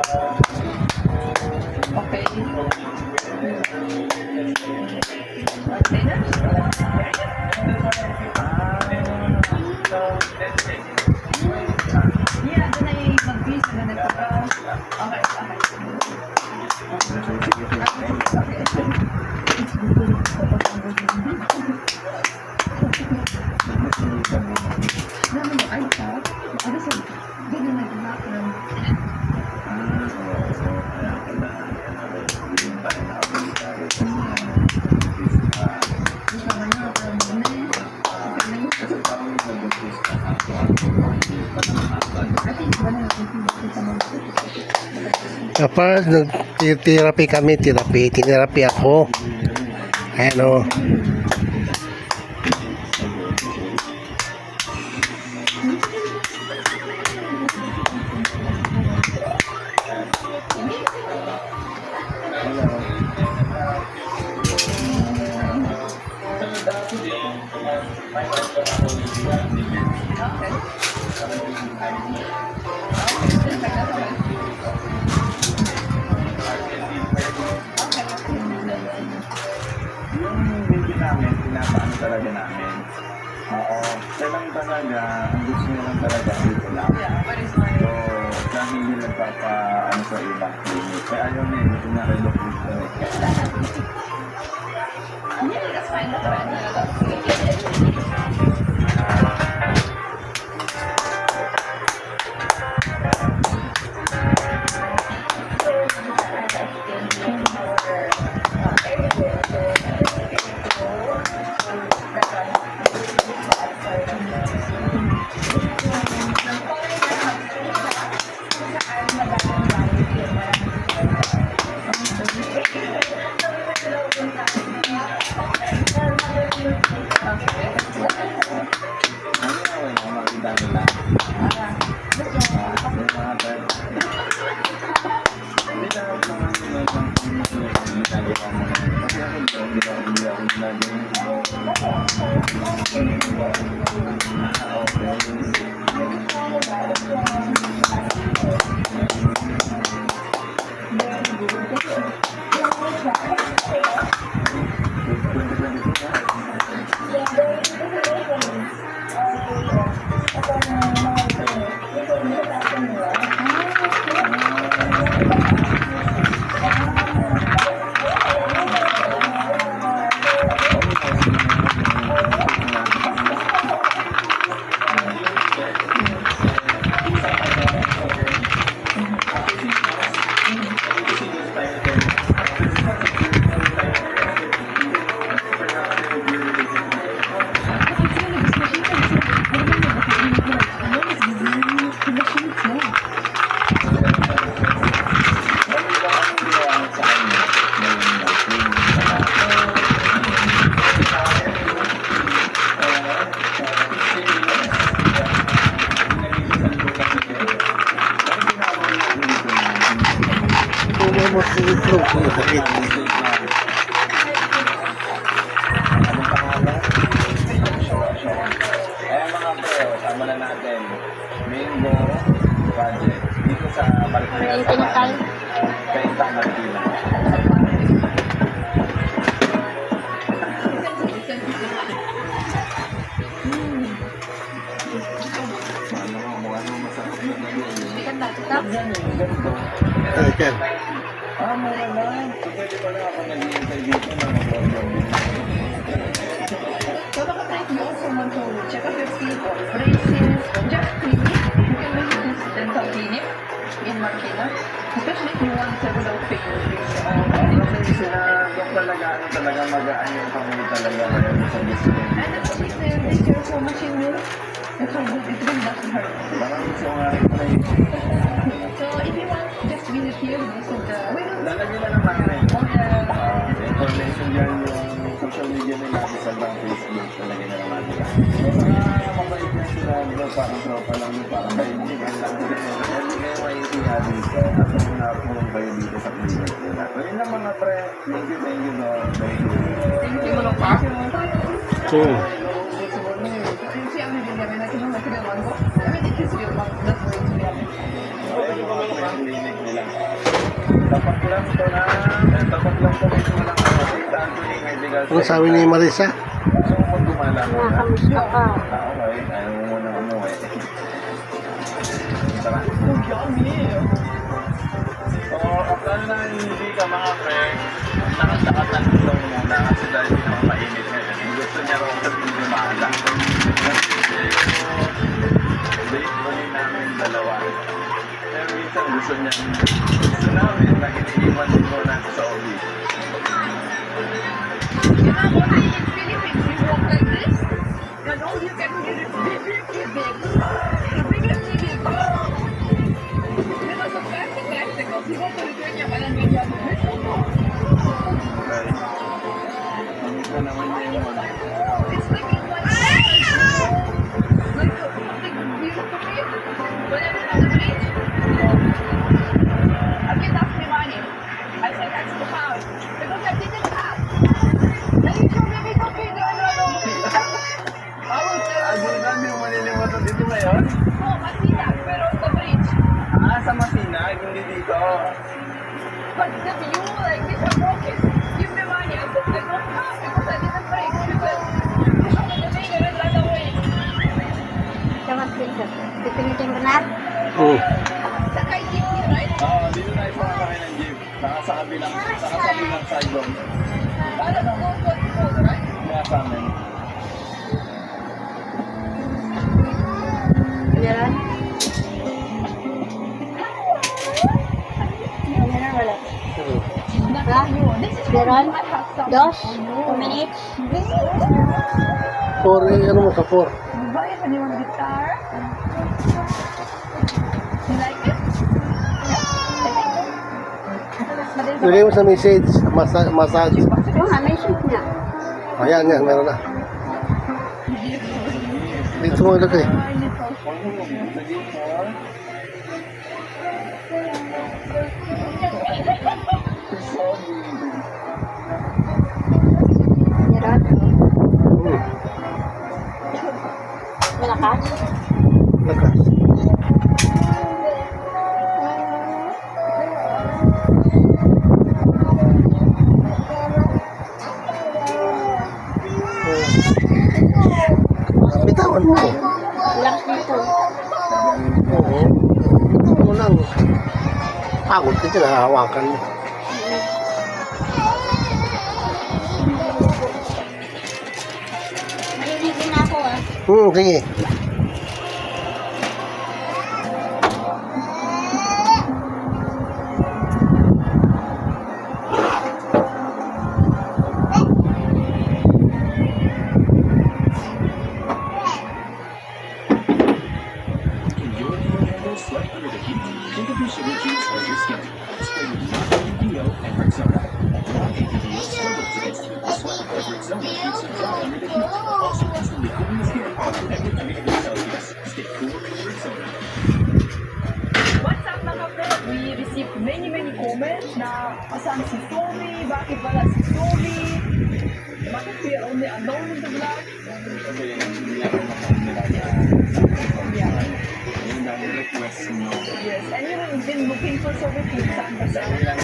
Okay. Okay na? Yeah, doon ay mag-visa na nagpa-browse. Okay, namin yung iPad. Ano sa ganyan na diba? Kapag nag-therapy kami, tinerapi ako. Ayan o. Namin, pinapaano talaga namin. Oo. Kaya lang talaga, ang gusto nyo lang talaga dito lang. So, dahil hindi nagpapaano sa ibang clinic. Kaya ayaw niya, hindi na relocate ko. Yeah, that's fine. That's fine. Sama na natin Mango Project dito sa Marikina sa Isang Marikina. Ayan. Mura lang. Pwede pala ako nag-iintay dito ng mag-order. So, baka you also want to check up your teeth or braces or just clinic. You can visit this dental clinic in Marikina. Especially if you want several pain. Sila doon talaga, talaga magaan yung kamay talaga ngayon sa gusto. And that's cheap there. They care so much in you. That's how good it really doesn't hurt. Parang gusto nga rin pala yun. So, if you want, just visit here. Visit the... Lalagyan na lang namin. All the... Information dyan yung social media nila sa bang Facebook. Lalagyan na lang namin. So, mabait na sila. Parang tropa lang yun. Parang maintindihan lang sila. Hindi kayo maintindihan dito. At kung napunong kayo dito sa clinic nila. So, yun lang mga pre. Thank you, Lord. Thank you. Thank you, mga pa. Hmm. Siya ang bibigyan namin natin ng material mango. I mean, it is real mango. That's what it's real. Clinic nila. Si Anthony Medical Ano sabi ni Marisa? So, pag gumala mo na, Nakamusta ka? okay, ayaw mo muna umuwi. Tara. So, ang plano na hindi ka mga friend, nakasakatan lang muna kasi dahil hindi naman mainit ngayon. Gusto niya raw sa pinagumala. Date ulit namin dalawa. Pero minsan gusto namin na iniiwan din muna sa office. You know what in Philippines, you walk like this, and all you can hear is big, big, big, big. The biggest thing is, because of Mexico, people to Lithuania, parang medyo ano, Okay. Mamit na naman niya yung mga. it's like in one like something beautiful to me. When I was on the beach, a kid asked me money. I said, that's the pound. Because I didn't have. And he told me, it's okay, no. I was Agad kami yung manilimutan dito ngayon. oh, Masina, pero the bridge. Sa Masinag, hindi dito. But the view like this, I'm walking. Give me money. I said, I don't have because I didn't break. She said, I'm on the finger and right away. Dapat dito. Pipilitin ko na. Hmm. Sa kay jeepney, right? Oo, dito tayo sumakakay ng jeep. Saka sa kabilang side doon. Para sa food, right? Kaya sa amin. Meron? Meron wala. Ha? This is Meron? I have some. Dos? 2 minutes? Four, ano mo ka, four? Buy anyone guitar? You like it? Yeah. Lagay mo sa message, massage. Oo nga, may shoot na. Ayan, yan, meron na. Dito mo ilagay. Sige mo. Meron? Hmm. Malakas? Lakas. Bitawan mo. Malakas dito. Oo. Bitawan mo lang. Pagod ka dyan, hahawakan mo. Maliligo na ako ah. Sige. Enjoy the Orlando sweat under the heat. Think of your sugar cubes for your skin. Spray with non-APO and Rexona. Non-APO struggles against heat and sweat, but Rexona keeps you dry under the heat. Also instantly cooling the skin to every degree Celsius. Stay cool with Rexona. What's up mga friends? We received many comments na asan si Somi, bakit wala si Somi, bakit we are only alone in the vlog. Kasi hindi ako makakalala. Yeah. Yung dami request mo. Yes, and you've been looking for Somi kung saan ba siya. Dami lang